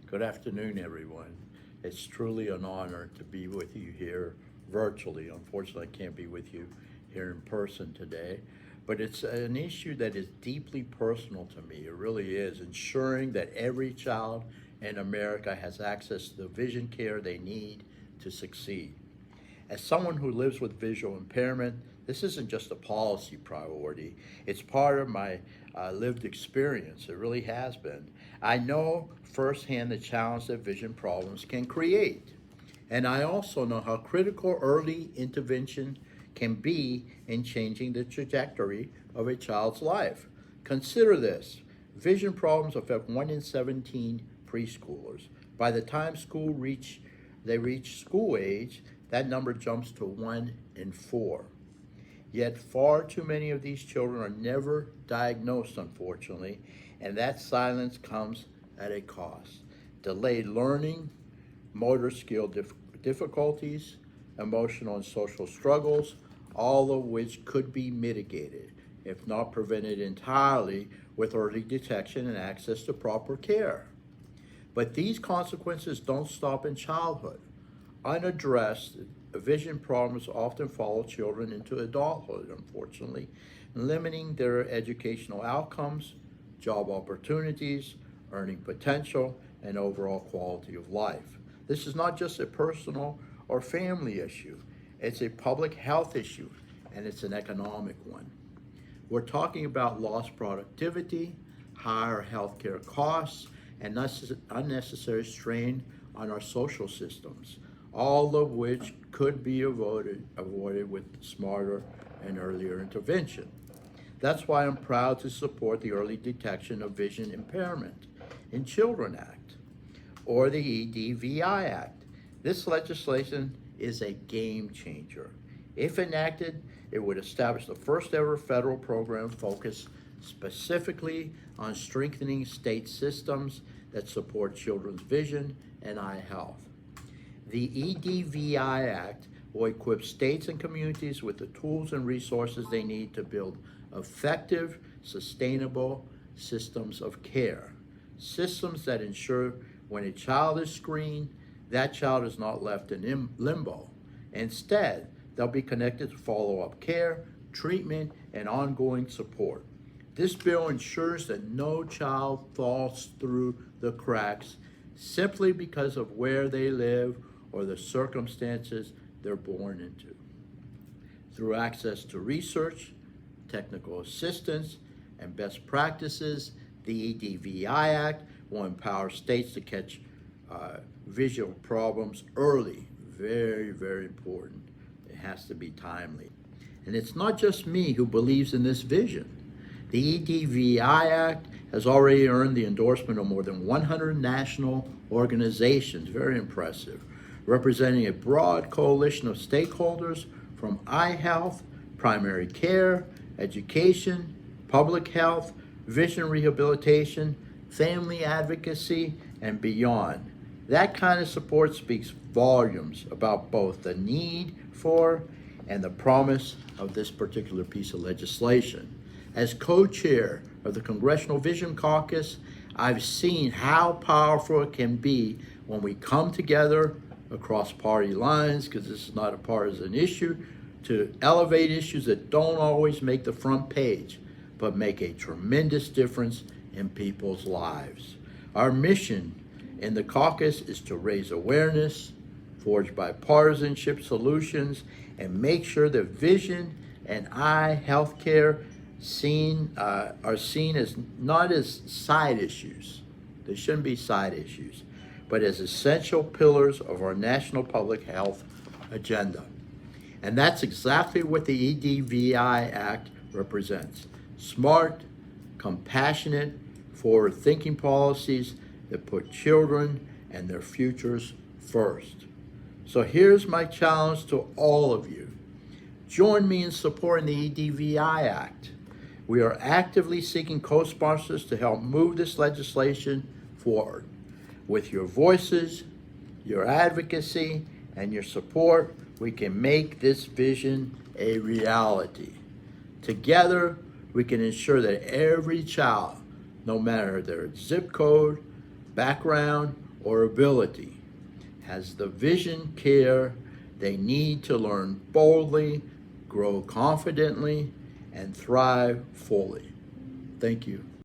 Good afternoon, everyone. It's truly an honor to be with you here virtually. Unfortunately, I can't be with you here in person today, but it's an issue that is deeply personal to me. It really is, ensuring that every child in America has access to the vision care they need to succeed. As someone who lives with visual impairment, this isn't just a policy priority, it's part of my lived experience. It really has been. I know firsthand the challenge that vision problems can create. And I also know how critical early intervention can be in changing the trajectory of a child's life. Consider this: vision problems affect 1 in 17 preschoolers. By the time they reach school age, that number jumps to 1 in 4. Yet far too many of these children are never diagnosed, unfortunately, and that silence comes at a cost. Delayed learning, motor skill difficulties, emotional and social struggles, all of which could be mitigated, if not prevented entirely, with early detection and access to proper care. But these consequences don't stop in childhood. Unaddressed, vision problems often follow children into adulthood, unfortunately, limiting their educational outcomes, job opportunities, earning potential, and overall quality of life. This is not just a personal or family issue, it's a public health issue, and it's an economic one. We're talking about lost productivity, higher healthcare costs, and unnecessary strain on our social systems, all of which could be avoided with smarter and earlier intervention. That's why I'm proud to support the Early Detection of Vision Impairment in Children Act, or the EDVI Act. This legislation is a game changer. If enacted, it would establish the first ever federal program focused specifically on strengthening state systems that support children's vision and eye health. The EDVI Act will equip states and communities with the tools and resources they need to build effective, sustainable systems of care. Systems that ensure when a child is screened, that child is not left in limbo. Instead, they'll be connected to follow-up care, treatment, and ongoing support. This bill ensures that no child falls through the cracks simply because of where they live or the circumstances they're born into. Through access to research, technical assistance, and best practices, the EDVI Act will empower states to catch visual problems early. Very, very important. It has to be timely. And it's not just me who believes in this vision. The EDVI Act has already earned the endorsement of more than 100 national organizations, very impressive, representing a broad coalition of stakeholders from eye health, primary care, education, public health, vision rehabilitation, family advocacy, and beyond. That kind of support speaks volumes about both the need for and the promise of this particular piece of legislation. As co-chair of the Congressional Vision Caucus, I've seen how powerful it can be when we come together across party lines, because this is not a partisan issue, to elevate issues that don't always make the front page, but make a tremendous difference in people's lives. Our mission in the caucus is to raise awareness, forge bipartisanship solutions, and make sure that vision and eye health care are seen as not as side issues. They shouldn't be side issues, but as essential pillars of our national public health agenda. And that's exactly what the EDVI Act represents: smart, compassionate, forward-thinking policies that put children and their futures first. So here's my challenge to all of you. Join me in supporting the EDVI Act. We are actively seeking co-sponsors to help move this legislation forward. With your voices, your advocacy, and your support, we can make this vision a reality. Together, we can ensure that every child, no matter their zip code, background, or ability has the vision care they need to learn boldly, grow confidently, and thrive fully. Thank you.